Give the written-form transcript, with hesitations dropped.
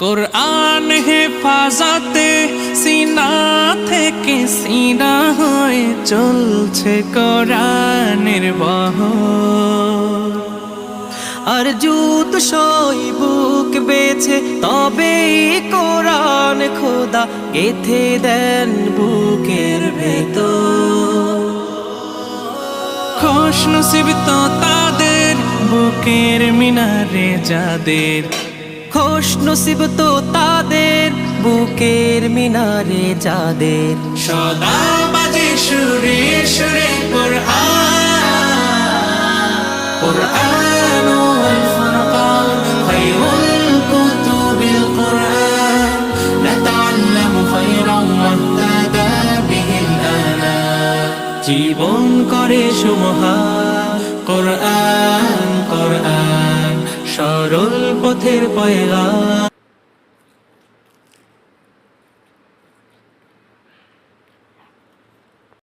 কোরআন হেফাজতে সিনা থেকে সিনা হয়ে চলছে কোরআনের বহর। আর জুত সই বুক বেছে তবে কোরআন খোদা গেথে দেন বুকের ভেতর। খুশ নসিব তো তাদের বুকের মিনারে যাদের, খুশ নসিব তো তাদের বুকের মিনারে যাদের। সদা বাজে সুরে সুরে কোরআন ওয়াল ফুরকান খায়রুল কুতুবিল কোরআন নাতাআল্লামু খায়রান ওয়াহতাদা বিহিল আনা। জীবন করে সুমহান কোরআন কোরআন, সরল পথের পয়গাম।